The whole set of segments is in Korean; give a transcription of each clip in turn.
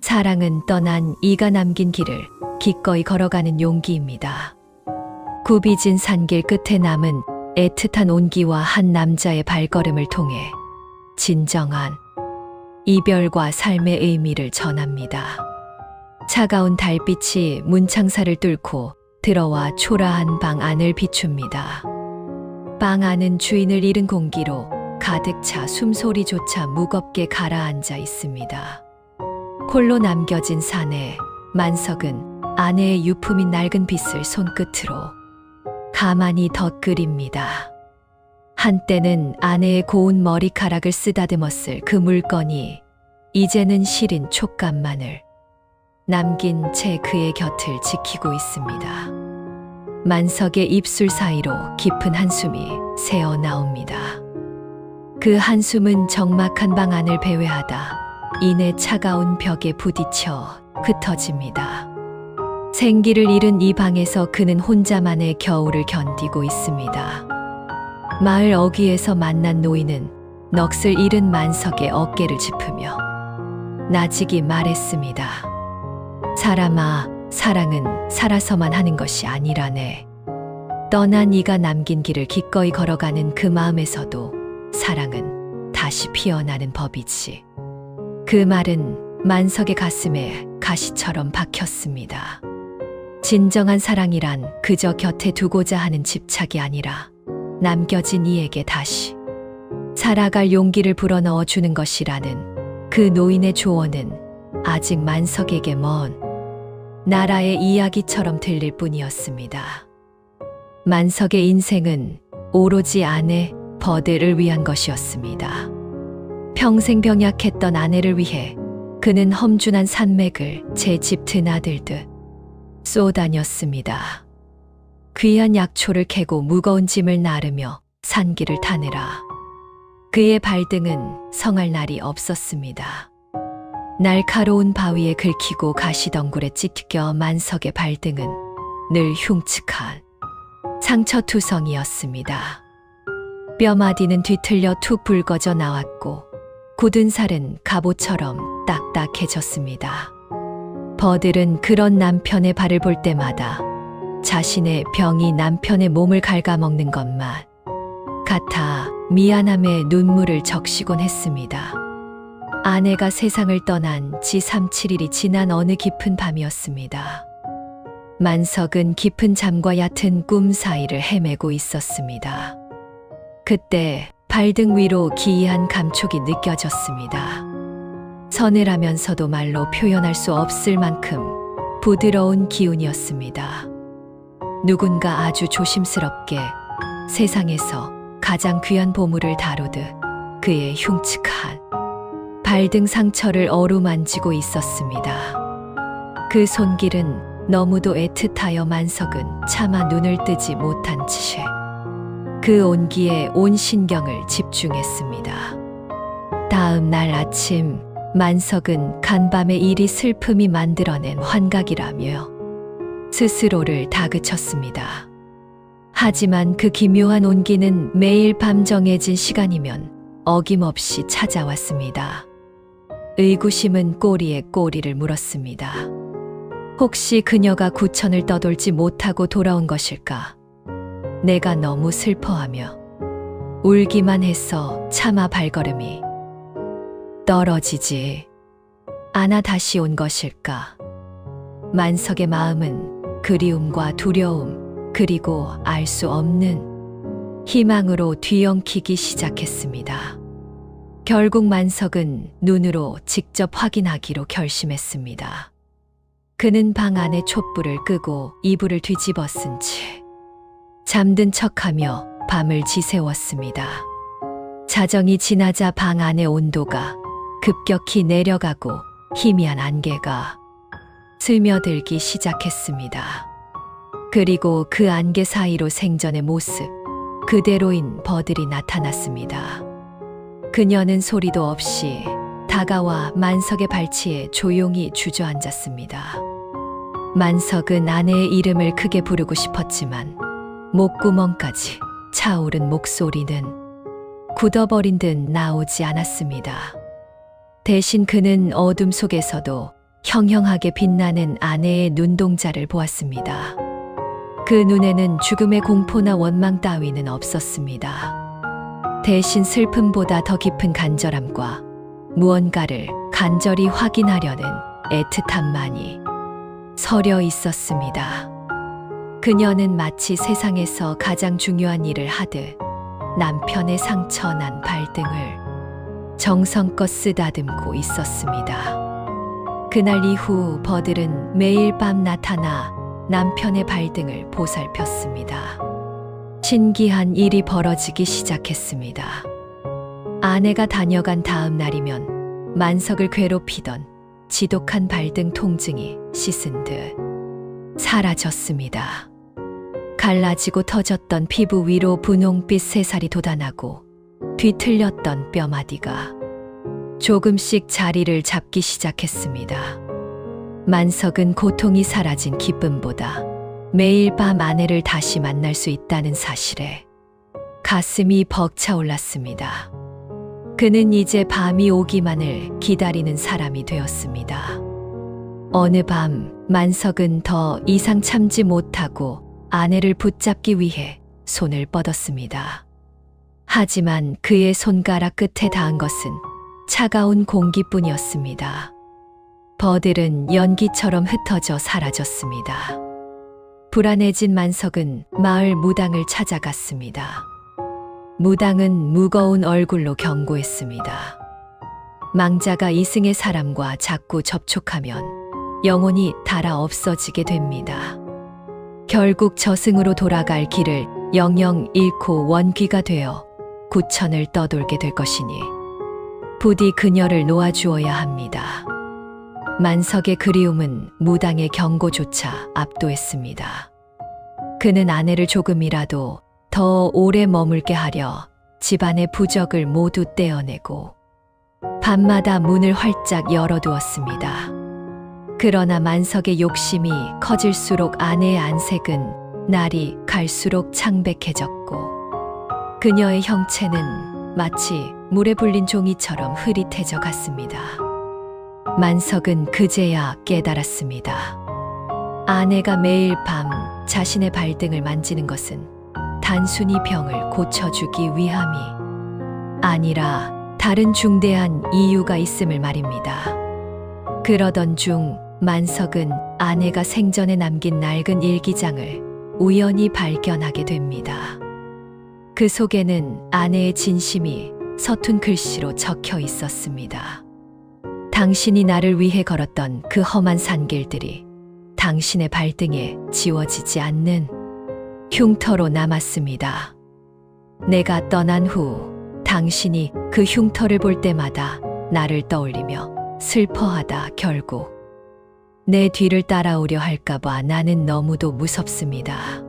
사랑은 떠난 이가 남긴 길을 기꺼이 걸어가는 용기입니다. 굽이진 산길 끝에 남은 애틋한 온기와 한 남자의 발걸음을 통해 진정한 이별과 삶의 의미를 전합니다. 차가운 달빛이 문창사를 뚫고 들어와 초라한 방 안을 비춥니다. 방 안은 주인을 잃은 공기로 가득 차 숨소리조차 무겁게 가라앉아 있습니다. 홀로 남겨진 사내, 만석은 아내의 유품인 낡은 빗을 손끝으로 가만히 덧그립니다. 한때는 아내의 고운 머리카락을 쓰다듬었을 그 물건이 이제는 시린 촉감만을 남긴 채 그의 곁을 지키고 있습니다. 만석의 입술 사이로 깊은 한숨이 새어 나옵니다. 그 한숨은 적막한 방 안을 배회하다 이내 차가운 벽에 부딪혀 흩어집니다. 생기를 잃은 이 방에서 그는 혼자만의 겨울을 견디고 있습니다. 마을 어귀에서 만난 노인은 넋을 잃은 만석의 어깨를 짚으며 나직이 말했습니다. 사람아, 사랑은 살아서만 하는 것이 아니라네. 떠난 이가 남긴 길을 기꺼이 걸어가는 그 마음에서도 사랑은 다시 피어나는 법이지. 그 말은 만석의 가슴에 가시처럼 박혔습니다. 진정한 사랑이란 그저 곁에 두고자 하는 집착이 아니라 남겨진 이에게 다시 살아갈 용기를 불어넣어 주는 것이라는 그 노인의 조언은 아직 만석에게 먼 나라의 이야기처럼 들릴 뿐이었습니다. 만석의 인생은 오로지 아내 버들을 위한 것이었습니다. 평생 병약했던 아내를 위해 그는 험준한 산맥을 제 집 드나들듯 쏘다녔습니다. 귀한 약초를 캐고 무거운 짐을 나르며 산길을 타느라 그의 발등은 성할 날이 없었습니다. 날카로운 바위에 긁히고 가시덩굴에 찢겨 만석의 발등은 늘 흉측한 상처투성이었습니다. 뼈마디는 뒤틀려 툭 붉어져 나왔고 굳은 살은 갑옷처럼 딱딱해졌습니다. 버들은 그런 남편의 발을 볼 때마다 자신의 병이 남편의 몸을 갉아먹는 것만 같아 미안함에 눈물을 적시곤 했습니다. 아내가 세상을 떠난 지 37일이 지난 어느 깊은 밤이었습니다. 만석은 깊은 잠과 얕은 꿈 사이를 헤매고 있었습니다. 그때 발등 위로 기이한 감촉이 느껴졌습니다. 서늘하면서도 말로 표현할 수 없을 만큼 부드러운 기운이었습니다. 누군가 아주 조심스럽게 세상에서 가장 귀한 보물을 다루듯 그의 흉측한 발등 상처를 어루만지고 있었습니다. 그 손길은 너무도 애틋하여 만석은 차마 눈을 뜨지 못한 채 그 온기에 온 신경을 집중했습니다. 다음 날 아침 만석은 간밤의 일이 슬픔이 만들어낸 환각이라며 스스로를 다그쳤습니다. 하지만 그 기묘한 온기는 매일 밤 정해진 시간이면 어김없이 찾아왔습니다. 의구심은 꼬리에 꼬리를 물었습니다. 혹시 그녀가 구천을 떠돌지 못하고 돌아온 것일까? 내가 너무 슬퍼하며 울기만 해서 차마 발걸음이 떨어지지 않아 다시 온 것일까? 만석의 마음은 그리움과 두려움 그리고 알 수 없는 희망으로 뒤엉키기 시작했습니다. 결국 만석은 눈으로 직접 확인하기로 결심했습니다. 그는 방 안에 촛불을 끄고 이불을 뒤집어 쓴 채 잠든 척하며 밤을 지새웠습니다. 자정이 지나자 방 안의 온도가 급격히 내려가고 희미한 안개가 스며들기 시작했습니다. 그리고 그 안개 사이로 생전의 모습 그대로인 버들이 나타났습니다. 그녀는 소리도 없이 다가와 만석의 발치에 조용히 주저앉았습니다. 만석은 아내의 이름을 크게 부르고 싶었지만 목구멍까지 차오른 목소리는 굳어버린 듯 나오지 않았습니다. 대신 그는 어둠 속에서도 형형하게 빛나는 아내의 눈동자를 보았습니다. 그 눈에는 죽음의 공포나 원망 따위는 없었습니다. 대신 슬픔보다 더 깊은 간절함과 무언가를 간절히 확인하려는 애틋함만이 서려 있었습니다. 그녀는 마치 세상에서 가장 중요한 일을 하듯 남편의 상처난 발등을 정성껏 쓰다듬고 있었습니다. 그날 이후 버들은 매일 밤 나타나 남편의 발등을 보살폈습니다. 신기한 일이 벌어지기 시작했습니다. 아내가 다녀간 다음 날이면 만석을 괴롭히던 지독한 발등 통증이 씻은 듯 사라졌습니다. 갈라지고 터졌던 피부 위로 분홍빛 새살이 돋아나고 뒤틀렸던 뼈마디가 조금씩 자리를 잡기 시작했습니다. 만석은 고통이 사라진 기쁨보다 매일 밤 아내를 다시 만날 수 있다는 사실에 가슴이 벅차올랐습니다. 그는 이제 밤이 오기만을 기다리는 사람이 되었습니다. 어느 밤 만석은 더 이상 참지 못하고 아내를 붙잡기 위해 손을 뻗었습니다. 하지만 그의 손가락 끝에 닿은 것은 차가운 공기뿐이었습니다. 버들은 연기처럼 흩어져 사라졌습니다. 불안해진 만석은 마을 무당을 찾아갔습니다. 무당은 무거운 얼굴로 경고했습니다. 망자가 이승의 사람과 자꾸 접촉하면 영혼이 닳아 없어지게 됩니다. 결국 저승으로 돌아갈 길을 영영 잃고 원귀가 되어 구천을 떠돌게 될 것이니 부디 그녀를 놓아주어야 합니다. 만석의 그리움은 무당의 경고조차 압도했습니다. 그는 아내를 조금이라도 더 오래 머물게 하려 집안의 부적을 모두 떼어내고 밤마다 문을 활짝 열어두었습니다. 그러나 만석의 욕심이 커질수록 아내의 안색은 날이 갈수록 창백해졌고 그녀의 형체는 마치 물에 불린 종이처럼 흐릿해져 갔습니다. 만석은 그제야 깨달았습니다. 아내가 매일 밤 자신의 발등을 만지는 것은 단순히 병을 고쳐주기 위함이 아니라 다른 중대한 이유가 있음을 말입니다. 그러던 중 만석은 아내가 생전에 남긴 낡은 일기장을 우연히 발견하게 됩니다. 그 속에는 아내의 진심이 서툰 글씨로 적혀 있었습니다. 당신이 나를 위해 걸었던 그 험한 산길들이 당신의 발등에 지워지지 않는 흉터로 남았습니다. 내가 떠난 후 당신이 그 흉터를 볼 때마다 나를 떠올리며 슬퍼하다 결국 내 뒤를 따라오려 할까봐 나는 너무도 무섭습니다.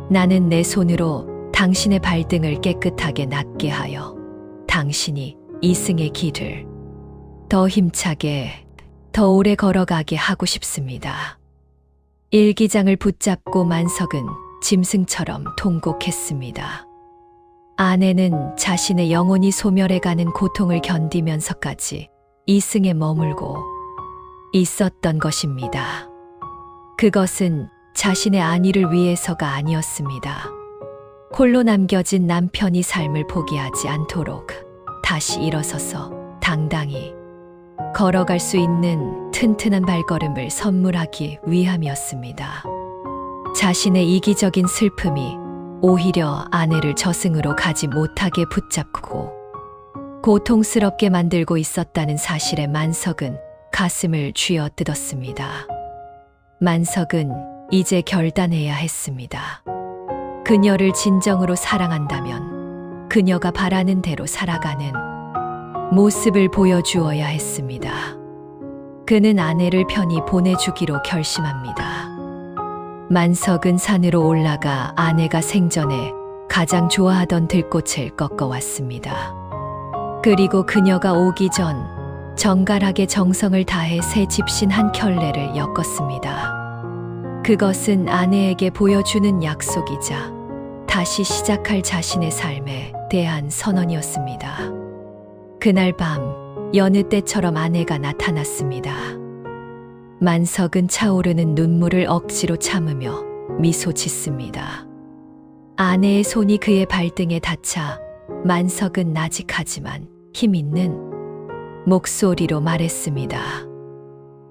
나는 내 손으로 당신의 발등을 깨끗하게 낫게 하여 당신이 이승의 길을 더 힘차게, 더 오래 걸어가게 하고 싶습니다. 일기장을 붙잡고 만석은 짐승처럼 통곡했습니다. 아내는 자신의 영혼이 소멸해가는 고통을 견디면서까지 이승에 머물고 있었던 것입니다. 그것은 자신의 안위를 위해서가 아니었습니다. 홀로 남겨진 남편이 삶을 포기하지 않도록 다시 일어서서 당당히 걸어갈 수 있는 튼튼한 발걸음을 선물하기 위함이었습니다. 자신의 이기적인 슬픔이 오히려 아내를 저승으로 가지 못하게 붙잡고 고통스럽게 만들고 있었다는 사실에 만석은 가슴을 쥐어뜯었습니다. 만석은 이제 결단해야 했습니다. 그녀를 진정으로 사랑한다면 그녀가 바라는 대로 살아가는 모습을 보여주어야 했습니다. 그는 아내를 편히 보내주기로 결심합니다. 만석은 산으로 올라가 아내가 생전에 가장 좋아하던 들꽃을 꺾어왔습니다. 그리고 그녀가 오기 전 정갈하게 정성을 다해 새 집신 한 켤레를 엮었습니다. 그것은 아내에게 보여주는 약속이자 다시 시작할 자신의 삶에 대한 선언이었습니다. 그날 밤 여느 때처럼 아내가 나타났습니다. 만석은 차오르는 눈물을 억지로 참으며 미소 짓습니다. 아내의 손이 그의 발등에 닿자 만석은 나직하지만 힘있는 목소리로 말했습니다.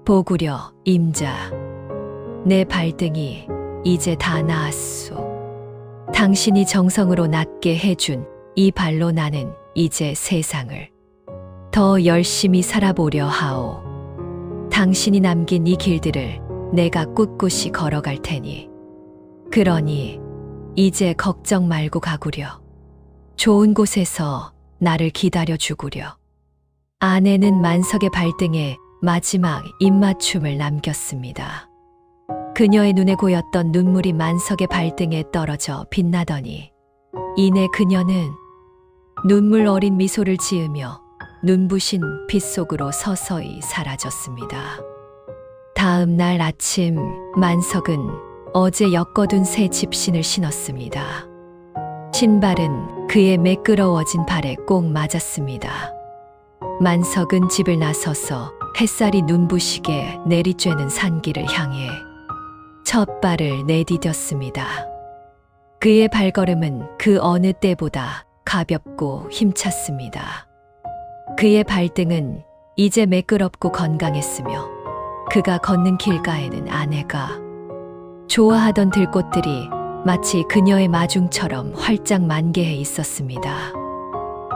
보구려 임자, 내 발등이 이제 다 나았소. 당신이 정성으로 낫게 해준 이 발로 나는 이제 세상을 더 열심히 살아보려 하오. 당신이 남긴 이 길들을 내가 꿋꿋이 걸어갈 테니 그러니 이제 걱정 말고 가구려. 좋은 곳에서 나를 기다려 주구려. 아내는 만석의 발등에 마지막 입맞춤을 남겼습니다. 그녀의 눈에 고였던 눈물이 만석의 발등에 떨어져 빛나더니 이내 그녀는 눈물 어린 미소를 지으며 눈부신 빛 속으로 서서히 사라졌습니다. 다음 날 아침 만석은 어제 엮어둔 새 집신을 신었습니다. 신발은 그의 매끄러워진 발에 꼭 맞았습니다. 만석은 집을 나서서 햇살이 눈부시게 내리쬐는 산길을 향해 첫 발을 내디뎠습니다. 그의 발걸음은 그 어느 때보다 가볍고 힘찼습니다. 그의 발등은 이제 매끄럽고 건강했으며 그가 걷는 길가에는 아내가 좋아하던 들꽃들이 마치 그녀의 마중처럼 활짝 만개해 있었습니다.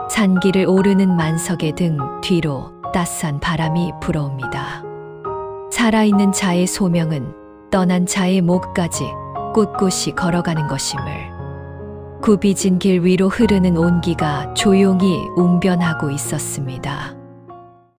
산길을 오르는 만석의 등 뒤로 따스한 바람이 불어옵니다. 살아있는 자의 소명은 떠난 자의 목까지 꿋꿋이 걸어가는 것임을, 굽이진 길 위로 흐르는 온기가 조용히 웅변하고 있었습니다.